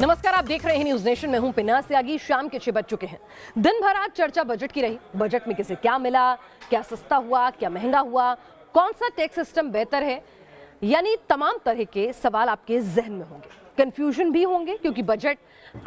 नमस्कार, आप देख रहे हैं न्यूज नेशन में हूं पिना त्यागी। शाम के 6 बज चुके हैं। दिन भर आज चर्चा बजट की रही। बजट में किसे क्या मिला, क्या सस्ता हुआ, क्या महंगा हुआ, कौन सा टैक्स सिस्टम बेहतर है, यानी तमाम तरह के सवाल आपके जहन में होंगे। कंफ्यूजन भी होंगे क्योंकि बजट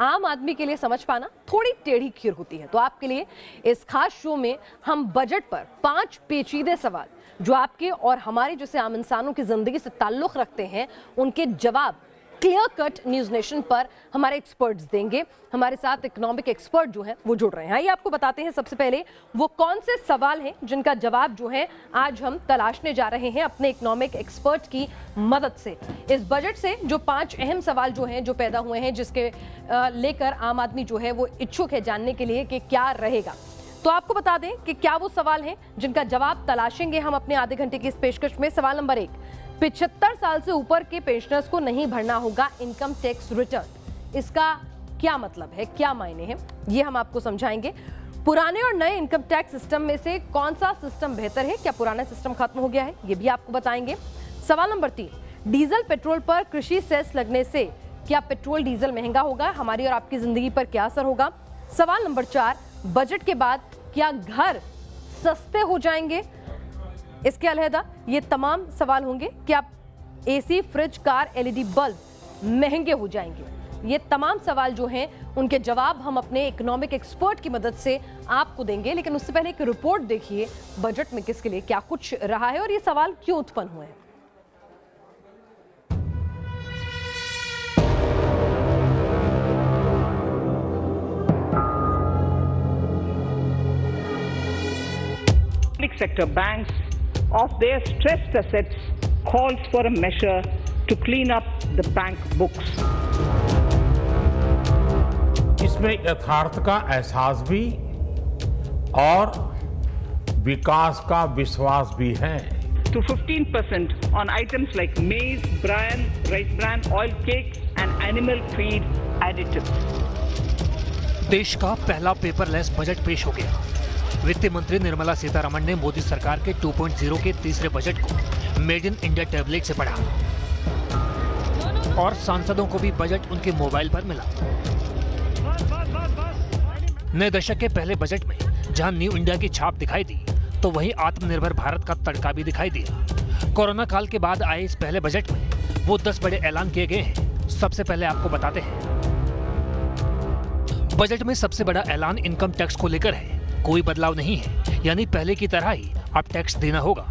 आम आदमी के लिए समझ पाना थोड़ी टेढ़ी खीर होती है। तो आपके लिए इस खास शो में हम बजट पर 5 पेचीदे सवाल जो आपके और हमारे जैसे आम इंसानों की जिंदगी से ताल्लुक रखते हैं, उनके जवाब क्लियर कट न्यूज नेशन पर हमारे एक्सपर्ट्स देंगे। हमारे साथ इकोनॉमिक एक्सपर्ट जो हैं वो जुड़ रहे हैं। आइए आपको बताते हैं सबसे पहले वो कौन से सवाल हैं जिनका जवाब जो है आज हम तलाशने जा रहे हैं अपने इकोनॉमिक एक्सपर्ट की मदद से। इस बजट से जो 5 अहम सवाल जो हैं जो पैदा हुए हैं, जिसके लेकर आम आदमी जो है वो इच्छुक है जानने के लिए कि क्या रहेगा। तो आपको बता दें कि क्या वो सवाल हैं जिनका जवाब तलाशेंगे हम अपने आधे घंटे की इस पेशकश में। सवाल नंबर 1, 75 साल से ऊपर के पेंशनर्स को नहीं भरना होगा इनकम टैक्स रिटर्न। इसका क्या मतलब है, क्या मायने हैं, ये हम आपको समझाएंगे। पुराने और नए इनकम टैक्स सिस्टम में से कौन सा सिस्टम बेहतर है, क्या पुराना सिस्टम खत्म हो गया है, ये भी आपको बताएंगे। सवाल नंबर 3, डीजल पेट्रोल पर कृषि सेस लगने से क्या पेट्रोल डीजल महंगा होगा, हमारी और आपकी जिंदगी पर क्या असर होगा। सवाल नंबर 4, बजट के बाद क्या घर सस्ते हो जाएंगे। इसके अलहदा ये तमाम सवाल होंगे कि आप AC, fridge, car, LED bulb महंगे हो जाएंगे। ये तमाम सवाल जो हैं उनके जवाब हम अपने इकोनॉमिक एक्सपर्ट की मदद से आपको देंगे। लेकिन उससे पहले एक रिपोर्ट देखिए बजट में किसके लिए क्या कुछ रहा है और ये सवाल क्यों उत्पन्न हुए हैं। Public sector banks of their stressed assets calls for a measure to clean up the bank books. इसमें यथार्थ का एहसास भी और विकास का विश्वास भी है। To 15% on items like maize, bran, rice bran, oil cakes and animal feed additives. देश का पहला पेपरलेस बजट पेश हो गया। वित्त मंत्री निर्मला सीतारमण ने मोदी सरकार के 2.0 के तीसरे बजट को मेड इन इंडिया टैबलेट से पढ़ा और सांसदों को भी बजट उनके मोबाइल पर मिला। नए दशक के पहले बजट में जहां न्यू इंडिया की छाप दिखाई दी, तो वहीं आत्मनिर्भर भारत का तड़का भी दिखाई दिया। कोरोना काल के बाद आए इस पहले बजट में वो 10 बड़े ऐलान किए गए हैं। सबसे पहले आपको बताते हैं, बजट में सबसे बड़ा ऐलान इनकम टैक्स को लेकर है। कोई बदलाव नहीं है, यानी पहले की तरह ही अब टैक्स देना होगा।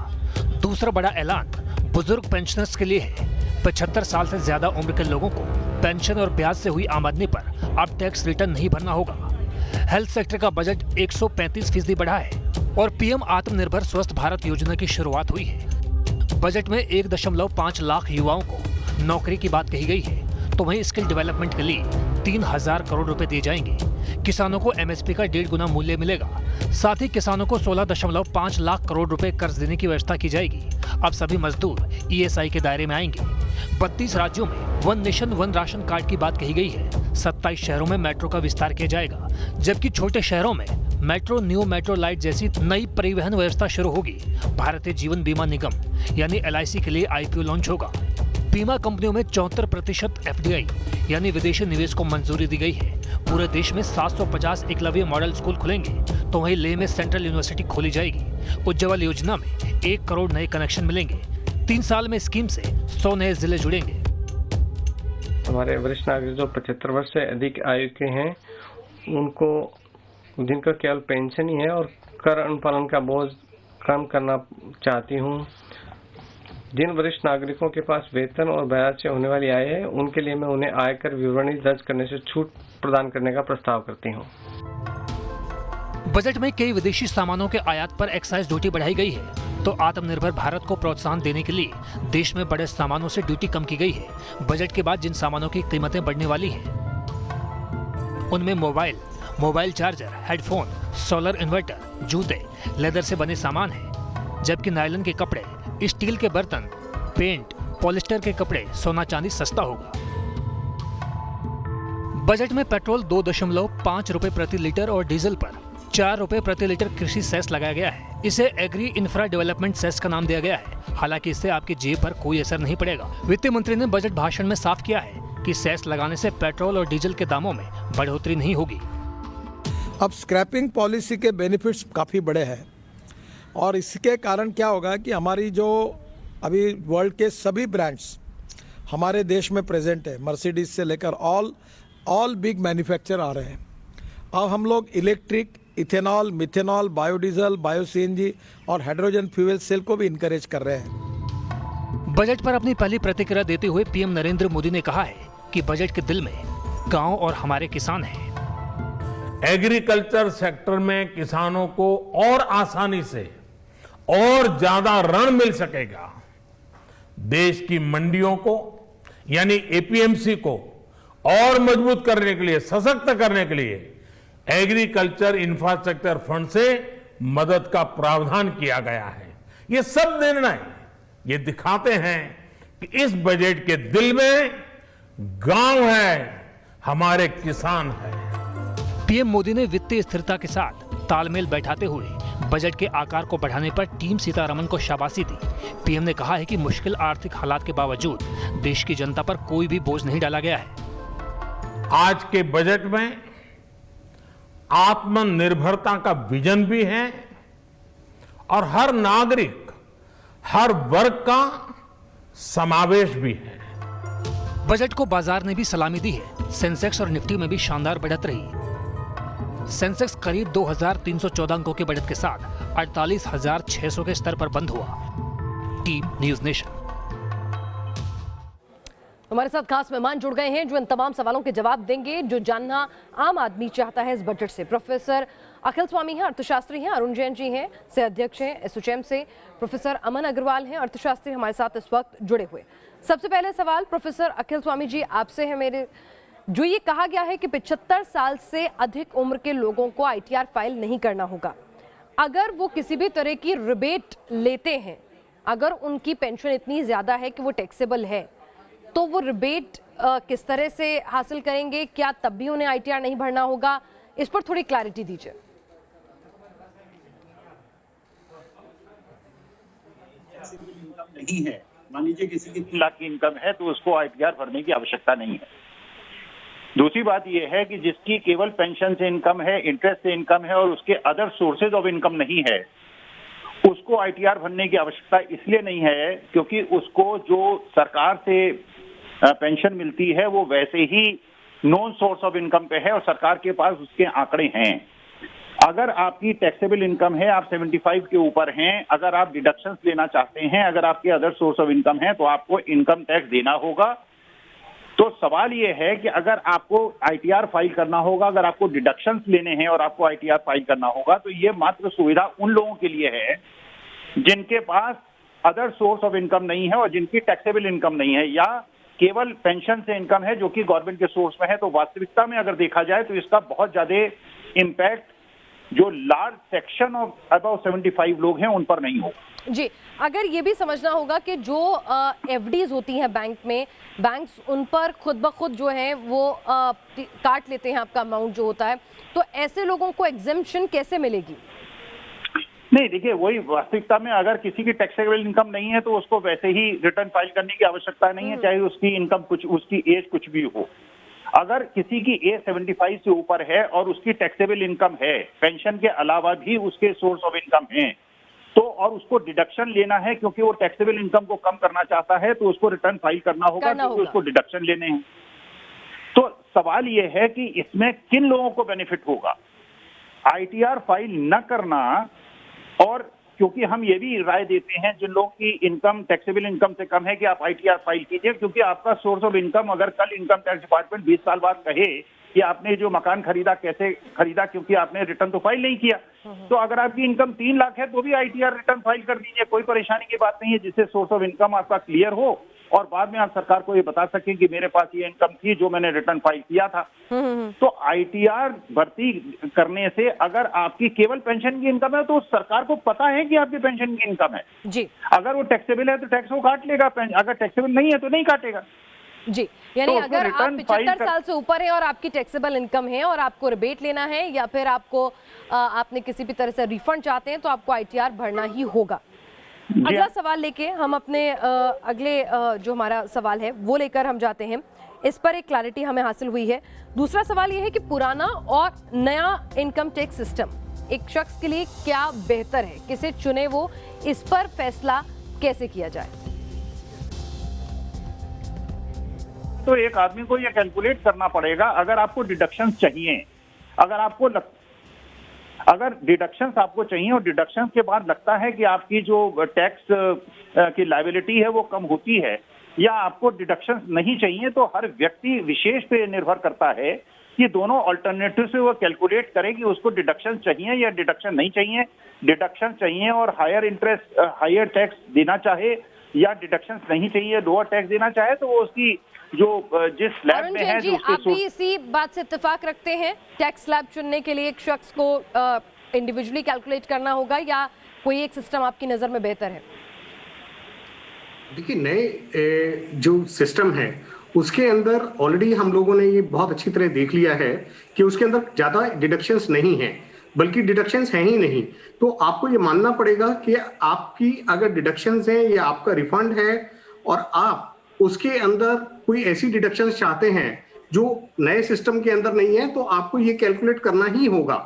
दूसरा बड़ा ऐलान बुजुर्ग पेंशनर्स के लिए है। 75 साल से ज्यादा उम्र के लोगों को पेंशन और ब्याज से हुई आमदनी पर अब टैक्स रिटर्न नहीं भरना होगा। हेल्थ सेक्टर का बजट 135% बढ़ा है और पीएम आत्मनिर्भर स्वस्थ भारत योजना की शुरुआत हुई है। बजट में 1.5 लाख युवाओं को नौकरी की बात कही गई है, तो वहीं स्किल डेवलपमेंट के लिए 3000 करोड़ रुपए दिए जाएंगे। किसानों को एमएसपी का 1.5 गुना मूल्य मिलेगा। साथ ही किसानों को 16.5 लाख करोड़ रुपए कर्ज देने की व्यवस्था की जाएगी। अब सभी मजदूर ईएसआई के दायरे में आएंगे। 32 राज्यों में 1 नेशन 1 राशन कार्ड की बात कही गई है। 27 शहरों में मेट्रो का विस्तार किया जाएगा, जबकि छोटे शहरों में मेट्रो, न्यू मेट्रो लाइट जैसी नई परिवहन व्यवस्था शुरू होगी। भारतीय जीवन बीमा निगम यानी LIC के लिए IPO लॉन्च होगा। बीमा कंपनियों में 74% FDI यानी विदेशी निवेश को मंजूरी दी गई है। पूरे देश में 750 एकलव्य मॉडल स्कूल खुलेंगे, तो वहीं लेह में सेंट्रल यूनिवर्सिटी खोली जाएगी। उज्ज्वल योजना में 1 करोड़ नए कनेक्शन मिलेंगे। 3 साल में स्कीम से 100 नए जिले जुड़ेंगे। हमारे वरिष्ठ नागरिक जो 75 वर्ष से अधिक आयु के हैं, उनको जिनका केवल पेंशन ही है और कर अनुपालन का बोझ कम करना चाहती हूँ। जिन वरिष्ठ नागरिकों के पास वेतन और ब्याज से होने वाली आय है, उनके लिए मैं उन्हें आयकर विवरणी दर्ज करने से छूट प्रदान करने का प्रस्ताव करती हूँ। बजट में कई विदेशी सामानों के आयात पर एक्साइज ड्यूटी बढ़ाई गई है, तो आत्मनिर्भर भारत को प्रोत्साहन देने के लिए देश में बड़े सामानों से ड्यूटी कम की गई है। बजट के बाद जिन सामानों की कीमतें बढ़ने वाली हैं, उनमें mobile charger, headphone, solar inverter, जूते, लेदर से बने सामान हैं, जबकि नायलॉन के कपड़े, स्टील के बर्तन, पेंट, पॉलिस्टर के कपड़े, सोना चांदी सस्ता होगा। बजट में पेट्रोल 2.5 रुपए प्रति लीटर और डीजल पर 4 रुपए प्रति लीटर कृषि सेस लगाया गया है। इसे एग्री इंफ्रा डेवलपमेंट सेस का नाम दिया गया है। हालांकि इससे आपकी जेब पर कोई असर नहीं पड़ेगा। वित्त मंत्री ने बजट भाषण में साफ किया है कि सेस लगाने से पेट्रोल और डीजल के दामों में बढ़ोतरी नहीं होगी। अब स्क्रैपिंग पॉलिसी के बेनिफिट्स काफ़ी बड़े हैं और इसके कारण क्या होगा कि हमारी जो अभी वर्ल्ड के सभी ब्रांड्स हमारे देश में प्रेजेंट है, मर्सिडीज से लेकर ऑल बिग मैन्युफैक्चर आ रहे हैं। अब हम लोग electric, ethanol, methanol, biodiesel, bio CNG और हाइड्रोजन फ्यूल सेल को भी इनकरेज कर रहे हैं। बजट पर अपनी पहली प्रतिक्रिया देते हुए पीएम नरेंद्र मोदी ने कहा है कि बजट के दिल में गांव और हमारे किसान हैं। एग्रीकल्चर सेक्टर में किसानों को और आसानी से और ज्यादा ऋण मिल सकेगा। देश की मंडियों को यानी एपीएमसी को और मजबूत करने के लिए, सशक्त करने के लिए एग्रीकल्चर इंफ्रास्ट्रक्चर फंड से मदद का प्रावधान किया गया है। ये सब निर्णय ये दिखाते हैं कि इस बजट के दिल में गांव है, हमारे किसान है। पीएम मोदी ने वित्तीय स्थिरता के साथ तालमेल बैठाते हुए बजट के आकार को बढ़ाने पर टीम सीतारमण को शाबाशी दी। पीएम ने कहा है कि मुश्किल आर्थिक हालात के बावजूद देश की जनता पर कोई भी बोझ नहीं डाला गया है। आज के बजट में आत्मनिर्भरता का विजन भी है और हर नागरिक, हर वर्ग का समावेश भी है। बजट को बाजार ने भी सलामी दी है। सेंसेक्स और निफ्टी में भी शानदार बढ़त रही। सेंसेक्स करीब 2314 अंकों के बढ़त के साथ 48,600 के स्तर पर बंद हुआ। Team news nation. हमारे साथ खास मेहमान जुड़ गए हैं जो इन तमाम सवालों के जवाब देंगे जो जानना आम आदमी चाहता है इस बजट से। प्रोफेसर अखिल स्वामी हैं, अर्थशास्त्री हैं, अरुण जैन जी हैं, से अध्यक्ष हैं एसोचैम से, प्रोफेसर अमन अग्रवाल हैं, अर्थशास्त्री हमारे साथ इस वक्त जुड़े हुए। सबसे पहले सवाल प्रोफेसर अखिल स्वामी जी आपसे है मेरे, जो ये कहा गया है कि 75 साल से अधिक उम्र के लोगों को आईटीआर फाइल नहीं करना होगा। अगर वो किसी भी तरह की रिबेट लेते हैं, अगर उनकी पेंशन इतनी ज़्यादा है कि वो टैक्सेबल है, तो वो रिबेट किस तरह से हासिल करेंगे? क्या तब भी उन्हें आईटीआर नहीं भरना होगा? इस पर थोड़ी क्लैरिटी दीजिए। नहीं है, मान लीजिए किसी की 3 लाख की इनकम है तो उसको आईटीआर भरने की आवश्यकता नहीं है। दूसरी बात यह है कि जिसकी केवल पेंशन से इनकम है, इंटरेस्ट से इनकम है और उसके अदर सोर्सेज ऑफ इनकम नहीं है, उसको आईटीआर भरने की आवश्यकता इसलिए नहीं है क्योंकि उसको जो सरकार से पेंशन मिलती है वो वैसे ही नॉन सोर्स ऑफ इनकम पे है और सरकार के पास उसके आंकड़े हैं। अगर आपकी टैक्सेबल इनकम है, आप 75 के ऊपर हैं, अगर आप डिडक्शंस लेना चाहते हैं, अगर आपके अदर सोर्स ऑफ इनकम है तो आपको इनकम टैक्स देना होगा। तो सवाल ये है कि अगर आपको आईटीआर फाइल करना होगा, अगर आपको डिडक्शंस लेने हैं और आपको आईटीआर फाइल करना होगा, तो ये मात्र सुविधा उन लोगों के लिए है जिनके पास अदर सोर्स ऑफ इनकम नहीं है और जिनकी टैक्सेबल इनकम नहीं है या केवल पेंशन से इनकम है जो कि गवर्नमेंट के सोर्स में है। तो वास्तविकता में अगर देखा जाए तो इसका बहुत ज्यादा इम्पैक्ट जो लार्ज सेक्शन ऑफ अबाउट 75 लोग हैं उन पर नहीं होगा। जी, अगर ये भी समझना होगा कि जो एफडीज होती हैं बैंक में, बैंक्स उन पर खुद ब खुद जो है वो काट लेते हैं आपका अमाउंट जो होता है, तो ऐसे लोगों को एग्जेम्पशन कैसे मिलेगी? नहीं, देखिए वही वास्तविकता में अगर किसी की टैक्सेबल इनकम नहीं है तो उसको वैसे ही रिटर्न फाइल करने की आवश्यकता नहीं है, चाहे उसकी इनकम कुछ, उसकी एज कुछ भी हो। अगर किसी की एज 75 से ऊपर है और उसकी टैक्सेबल इनकम है, पेंशन के अलावा भी उसके सोर्स ऑफ इनकम है, तो और उसको डिडक्शन लेना है क्योंकि वो टैक्सेबल इनकम को कम करना चाहता है, तो उसको रिटर्न फाइल करना होगा क्योंकि उसको डिडक्शन लेने हैं। तो सवाल ये है कि इसमें किन लोगों को बेनिफिट होगा? आईटीआर फाइल न करना, और क्योंकि हम ये भी राय देते हैं जिन लोगों की इनकम टैक्सेबल इनकम से कम है कि आप आईटीआर फाइल कीजिए, क्योंकि आपका सोर्स ऑफ इनकम अगर कल इनकम टैक्स डिपार्टमेंट 20 साल बाद कहे कि आपने जो मकान खरीदा कैसे खरीदा, क्योंकि आपने रिटर्न तो फाइल नहीं किया, तो अगर आपकी इनकम 3 लाख है तो भी आईटीआर रिटर्न फाइल कर दीजिए, कोई परेशानी की बात नहीं है, जिससे सोर्स ऑफ इनकम आपका क्लियर हो और बाद में आप सरकार को ये बता सकें कि मेरे पास ये इनकम थी जो मैंने रिटर्न फाइल किया था। तो आईटीआर भर्ती करने से अगर आपकी केवल पेंशन की इनकम है तो सरकार को पता है कि आपकी पेंशन की इनकम है जी। अगर वो टैक्सेबल है तो टैक्स वो काट लेगा, अगर टैक्सेबल नहीं है तो नहीं काटेगा जी। यानी तो अगर आप 75 साल से ऊपर है और आपकी टैक्सेबल इनकम है और आपको रिबेट लेना है या फिर आपको आपने किसी भी तरह से रिफंड चाहते हैं तो आपको आईटीआर भरना ही होगा। अगला सवाल लेके हम अपने अगले जो हमारा सवाल है वो लेकर हम जाते हैं। इस पर एक क्लैरिटी हमें हासिल हुई है। दूसरा सवाल यह है कि पुराना और नया इनकम टैक्स सिस्टम एक शख्स के लिए क्या बेहतर है, किसे चुने वो, इस पर फैसला कैसे किया जाए? तो एक आदमी को यह कैलकुलेट करना पड़ेगा, अगर आपको डिडक्शंस चाहिए, अगर डिडक्शंस आपको चाहिए और डिडक्शंस के बाद लगता है कि आपकी जो टैक्स की लायबिलिटी है वो कम होती है, या आपको डिडक्शंस नहीं चाहिए, तो हर व्यक्ति विशेष पे निर्भर करता है कि दोनों अल्टरनेटिव से वो कैलकुलेट करे कि उसको डिडक्शन चाहिए या डिडक्शन नहीं चाहिए। डिडक्शन चाहिए और हायर टैक्स देना चाहे, या डिडक्शन नहीं चाहिए, लोअर टैक्स देना चाहे, तो वो उसकी जो जिस स्लैब में है, जो आप भी इसी बात से इत्तेफाक रखते हैं? टैक्स स्लैब चुनने के लिए एक शख्स को इंडिविजुअली कैलकुलेट करना होगा, या कोई एक सिस्टम आपकी नजर में बेहतर है? देखिए, नए जो सिस्टम है उसके अंदर ऑलरेडी हम लोगों ने ये बहुत अच्छी तरह देख लिया है कि उसके अंदर ज्यादा डिडक्शंस नहीं है, बल्कि डिडक्शंस हैं ही नहीं। तो आपको ये मानना पड़ेगा कि आपकी अगर डिडक्शंस हैं या आपका रिफंड है और आप उसके अंदर कोई ऐसी डिडक्शंस चाहते हैं जो नए सिस्टम के अंदर नहीं है, तो आपको ये कैलकुलेट करना ही होगा।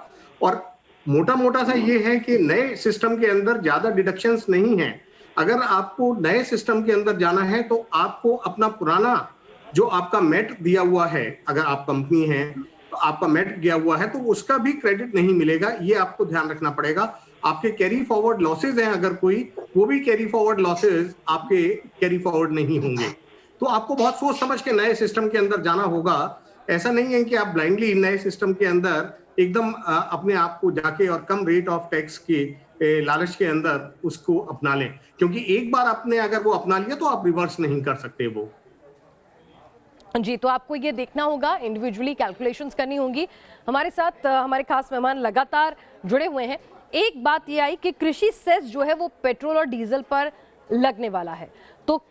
और मोटा मोटा सा ये है कि नए सिस्टम के अंदर ज्यादा डिडक्शंस नहीं है। अगर आपको नए सिस्टम के अंदर जाना है तो आपको अपना पुराना जो आपका मेट दिया हुआ है, अगर आप कंपनी है तो आपका मेट दिया हुआ है, तो उसका भी क्रेडिट नहीं मिलेगा। ये आपको ध्यान रखना पड़ेगा। आपके कैरी फॉरवर्ड लॉसेज हैं अगर कोई, वो भी कैरी फॉरवर्ड लॉसेज आपके कैरी फॉरवर्ड नहीं होंगे। तो आपको बहुत सोच समझ के नए सिस्टम के अंदर जाना होगा। ऐसा नहीं है कि आप ब्लाइंडली नए सिस्टम के अंदर एकदम अपने आप को जाके और कम रेट ऑफ टैक्स के लालच के अंदर उसको अपना लें, क्योंकि एक बार आपने अगर वो अपना लिया तो आप रिवर्स नहीं कर सकते वो। जी, तो आपको ये देखना होगा, इंडिविजुअली कैलकुलेशंस करनी होंगी। हमारे साथ हमारे खास मेहमान लगातार जुड़े हुए हैं। एक बात ये आई कि कृषि सेस जो है वो पेट्रोल और डीजल पर लगने वाला है। तो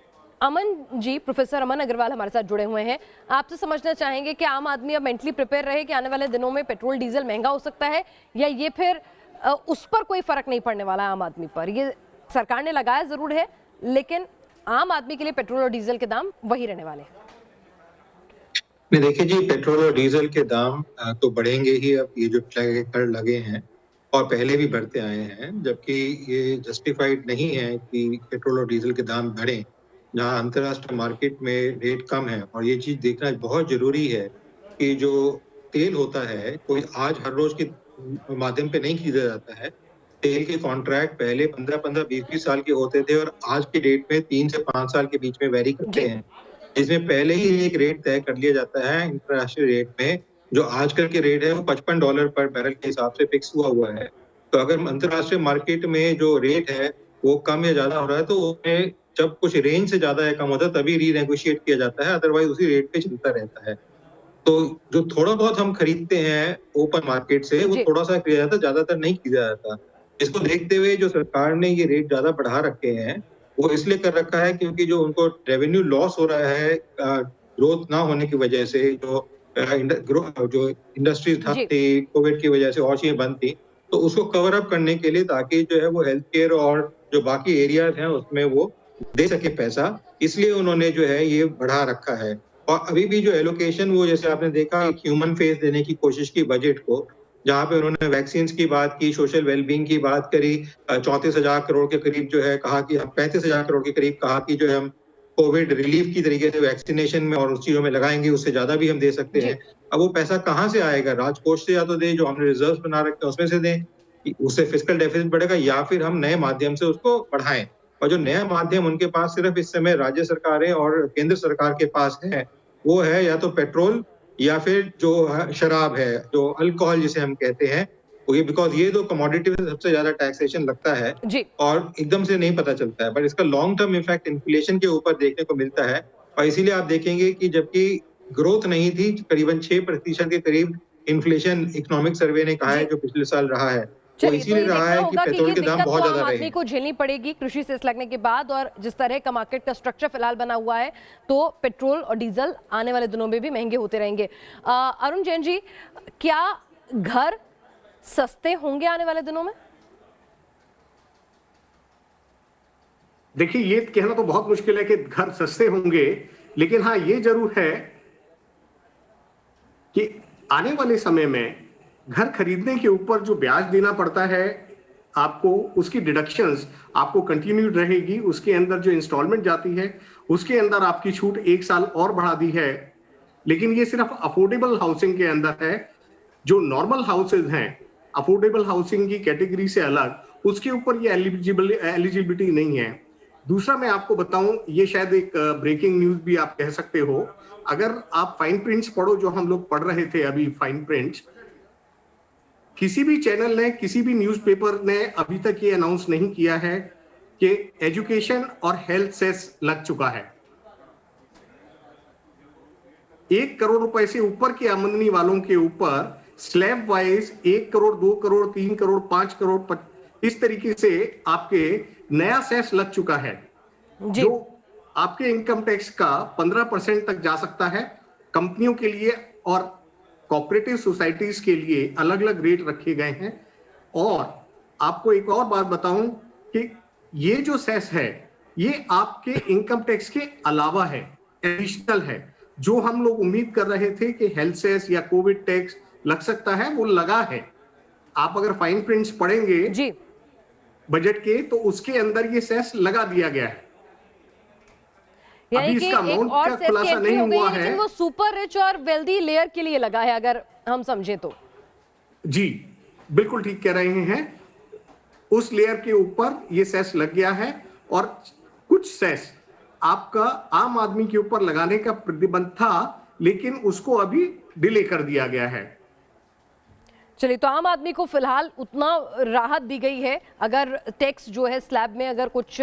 अमन जी, प्रोफेसर अमन अग्रवाल हमारे साथ जुड़े हुए हैं। आपसे समझना चाहेंगे कि आम आदमी अब मेंटली प्रिपेयर रहे कि आने वाले दिनों में पेट्रोल डीजल महंगा हो सकता है, या ये फिर उस पर कोई फर्क नहीं पड़ने वाला है आम आदमी पर? ये सरकार ने लगाया जरूर है, लेकिन आम आदमी के लिए पेट्रोल और डीजल के दाम वही रहने वाले हैं। नहीं, देखिए जी, पेट्रोल और डीजल के दाम तो बढ़ेंगे ही। अब ये जो कर लगे हैं और पहले भी बढ़ते आए हैं, जबकि ये जस्टिफाइड नहीं है कि पेट्रोल और डीजल के दाम बढ़ें जहां अंतर्राष्ट्रीय मार्केट में रेट कम है। और ये चीज देखना बहुत जरूरी है कि जो तेल होता है कोई आज हर रोज के माध्यम पे नहीं खरीदा जाता है। तेल के कॉन्ट्रैक्ट पहले 15-15, 20-20 साल के होते थे और आज के डेट में 3 से 5 साल के बीच में वेरी करते हैं, जिसमें पहले ही एक रेट तय कर लिया जाता है इंटरनेशनल रेट में। जो आजकल के रेट है वो $55 पर बैरल के हिसाब से फिक्स हुआ है। तो अगर अंतर्राष्ट्रीय मार्केट में जो रेट है वो कम या ज्यादा हो रहा है, तो उसमें जब कुछ रेंज से ज्यादा या कम होता है तभी रीनेगोशिएट किया जाता है, अदरवाइज उसी रेट पे चलता रहता है। तो जो थोड़ा बहुत हम खरीदते हैं ओपन मार्केट से, वो थोड़ा सा खरीदा जाता है, ज्यादातर नहीं खरीदा जाता। इसको देखते हुए जो सरकार ने ये रेट ज्यादा बढ़ा रखे हैं वो इसलिए कर रखा है क्योंकि जो उनको रेवेन्यू लॉस हो रहा है ग्रोथ ना होने की वजह से, जो इंडस्ट्रीज ठप थी कोविड की वजह से और चीजें बंद थी, तो उसको कवर अप करने के लिए ताकि जो है वो हेल्थ केयर और जो बाकी एरियाज हैं उसमें वो दे सके पैसा, इसलिए उन्होंने जो है ये बढ़ा रखा है। और अभी भी जो एलोकेशन, वो जैसे आपने देखा एक ह्यूमन फेस देने की कोशिश की बजट को, जहाँ पे उन्होंने वैक्सीन की बात की, सोशल वेलबींग की बात करी, 34,000 करोड़ के करीब जो है कहा कि हम 35,000 करोड़ के करीब कहा कि जो है हम कोविड रिलीफ की तरीके से वैक्सीनेशन में और उस चीजों में लगाएंगे, उससे ज्यादा भी हम दे सकते हैं। अब वो पैसा कहाँ से आएगा? राजकोष से या तो दे, जो हमने रिजर्व बना रखे हैं उसमें से दें, उससे फिस्कल डेफिसिट बढ़ेगा, या फिर हम नए माध्यम से उसको बढ़ाएं। और जो नया माध्यम उनके पास सिर्फ इस समय राज्य सरकारें और केंद्र सरकार के पास है, वो है या तो पेट्रोल या फिर जो शराब है, जो अल्कोहल जिसे हम कहते हैं, बिकॉज ये दो कमोडिटी में सबसे ज्यादा टैक्सेशन लगता है और एकदम से नहीं पता चलता है, बट इसका लॉन्ग टर्म इफेक्ट इन्फ्लेशन के ऊपर देखने को मिलता है। और इसीलिए आप देखेंगे कि जबकि ग्रोथ नहीं थी, करीबन 6% के करीब इन्फ्लेशन इकोनॉमिक सर्वे ने कहा है जो पिछले साल रहा है, वो इसीलिए रहा है कि पेट्रोल के दाम बहुत ज्यादा रहे। आदमी को झेलनी पड़ेगी कृषि सेस लगने के बाद, और जिस तरह का मार्केट का स्ट्रक्चर फिलहाल बना हुआ है, तो पेट्रोल और डीजल आने वाले दिनों में भी महंगे होते रहेंगे। अरुण जैन जी, क्या घर सस्ते होंगे आने वाले दिनों में? देखिए, ये कहना तो बहुत मुश्किल है कि घर सस्ते होंगे, लेकिन हाँ ये जरूर है कि आने वाले समय में घर खरीदने के ऊपर जो ब्याज देना पड़ता है आपको, उसकी डिडक्शंस आपको कंटिन्यू रहेगी। उसके अंदर जो इंस्टॉलमेंट जाती है उसके अंदर आपकी छूट 1 साल और बढ़ा दी है। लेकिन ये सिर्फ अफोर्डेबल हाउसिंग के अंदर है। जो नॉर्मल हाउसेज हैं, अफोर्डेबल हाउसिंग की कैटेगरी से अलग, उसके ऊपर ये एलिजिबिलिटी नहीं है। दूसरा मैं आपको बताऊं, ये शायद एक ब्रेकिंग न्यूज भी आप कह सकते हो, अगर आप फाइन प्रिंट्स पढ़ो जो हम लोग पढ़ रहे थे अभी, फाइन प्रिंट्स, किसी भी चैनल ने, किसी भी न्यूज़पेपर ने अभी तक ये अनाउंस नहीं किया है कि एजुकेशन और हेल्थ सेस लग चुका है। 1 करोड़ रुपए से ऊपर की आमदनी वालों के ऊपर स्लैब वाइज 1 करोड़, 2 करोड़, 3 करोड़, 5 करोड़, इस तरीके से आपके नया सेस लग चुका है जो आपके इनकम टैक्स का 15% तक जा सकता है। कंपनियों के लिए और कोऑपरेटिव सोसाइटीज के लिए अलग अलग रेट रखे गए हैं। और आपको एक और बात बताऊं कि ये जो सेस है ये आपके इनकम टैक्स के अलावा है, एडिशनल है। जो हम लोग उम्मीद कर रहे थे कि हेल्थ सेस या कोविड टैक्स लग सकता है, वो लगा है। आप अगर फाइन प्रिंट्स पढ़ेंगे जी बजट के, तो उसके अंदर ये सेस लगा दिया गया है। यानी अभी कि इसका एक अमाउंट और का सेस की खुलासा एंट्री नहीं हो गई हुआ है, है। लेकिन वो सुपर रिच और वेल्दी लेयर के लिए लगा है, अगर हम समझे तो। जी बिल्कुल ठीक कह रहे हैं। उस लेयर के ऊपर ये सेस लग गया है और कुछ सेस आपका आम आदमी के ऊपर लगाने का प्रतिबंध था, लेकिन उसको अभी डिले कर दिया गया है। चलिए, तो आम आदमी को फिलहाल उतना राहत दी गई है। अगर टैक्स जो है स्लैब में अगर कुछ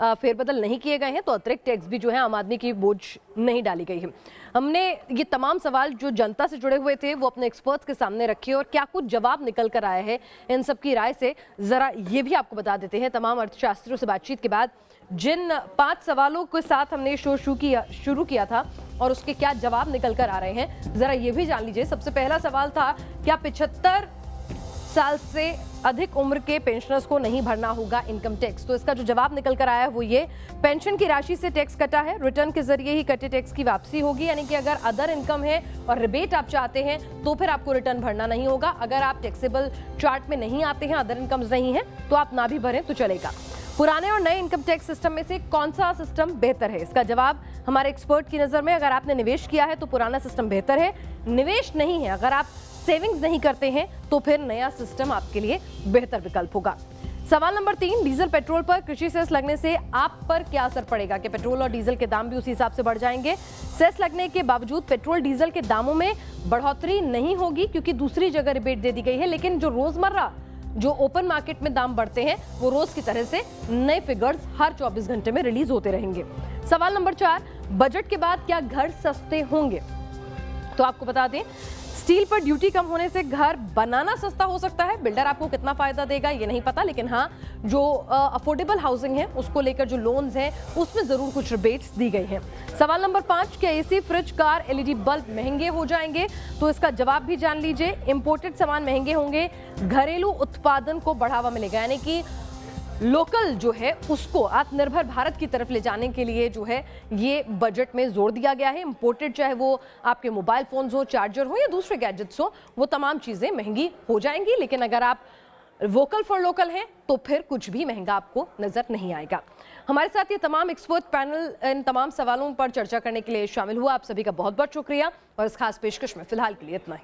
फेरबदल नहीं किए गए हैं तो अतिरिक्त टैक्स भी जो है आम आदमी की बोझ नहीं डाली गई है। हमने ये तमाम सवाल जो जनता से जुड़े हुए थे वो अपने एक्सपर्ट्स के सामने रखे और क्या कुछ जवाब निकल कर आया है इन सब की राय से, जरा ये भी आपको बता देते हैं। तमाम अर्थशास्त्रियों से बातचीत के बाद जिन 5 सवालों के साथ हमने शो शुरू किया था और उसके क्या जवाब निकल कर आ रहे हैं, जरा ये भी जान लीजिए। सबसे पहला सवाल था, क्या 75 साल से अधिक उम्र के पेंशनर्स को नहीं भरना होगा इनकम टैक्स? तो इसका जो जवाब निकल कर आया है वो ये, पेंशन की राशि से टैक्स कटा है, रिटर्न के जरिए ही कटे टैक्स की वापसी होगी। यानी कि अगर अदर इनकम है और रिबेट आप चाहते हैं तो फिर आपको रिटर्न भरना नहीं होगा। अगर आप टैक्सेबल चार्ट में नहीं आते हैं, अदर इनकम्स नहीं है, तो आप ना भी भरें तो चलेगा। पुराने और नए इनकम टैक्स सिस्टम में से कौन सा सिस्टम बेहतर है? इसका जवाब हमारे एक्सपर्ट की नजर में, अगर आपने निवेश किया है तो पुराना सिस्टम बेहतर है। निवेश नहीं है, अगर आप सेविंग्स नहीं करते हैं तो फिर नया सिस्टम आपके लिए बेहतर विकल्प होगा। सवाल नंबर 3, डीजल पेट्रोल पर कृषि सेस लगने से आप पर क्या असर पड़ेगा? कि पेट्रोल और डीजल के दाम भी उसी हिसाब से बढ़ जाएंगे? सेस लगने के बावजूद पेट्रोल डीजल के दामों में बढ़ोतरी नहीं होगी क्योंकि दूसरी जगह रिबेट दे दी गई है, लेकिन जो रोजमर्रा जो ओपन मार्केट में दाम बढ़ते हैं वो रोज की तरह से नए फिगर्स हर 24 घंटे में रिलीज होते रहेंगे। सवाल नंबर 4, बजट के बाद क्या घर सस्ते होंगे? तो आपको बता दें, स्टील पर ड्यूटी कम होने से घर बनाना सस्ता हो सकता है। बिल्डर आपको कितना फायदा देगा ये नहीं पता, लेकिन हाँ, जो अफोर्डेबल हाउसिंग है उसको लेकर जो लोन्स हैं उसमें जरूर कुछ रिबेट्स दी गई हैं। सवाल नंबर 5, क्या AC, fridge, car, LED bulb महंगे हो जाएंगे? तो इसका जवाब भी जान लीजिए। इंपोर्टेड सामान महंगे होंगे, घरेलू उत्पादन को बढ़ावा मिलेगा, यानी कि लोकल जो है उसको आत्मनिर्भर भारत की तरफ ले जाने के लिए जो है ये बजट में जोर दिया गया है। इंपोर्टेड चाहे वो आपके मोबाइल फोन्स हो, चार्जर हो या दूसरे गैजेट्स हो, वो तमाम चीजें महंगी हो जाएंगी। लेकिन अगर आप वोकल फॉर लोकल हैं तो फिर कुछ भी महंगा आपको नजर नहीं आएगा। हमारे साथ ये तमाम एक्सपर्ट पैनल इन तमाम सवालों पर चर्चा करने के लिए शामिल हुआ। आप सभी का बहुत बहुत शुक्रिया और इस खास पेशकश में फिलहाल के लिए इतना ही।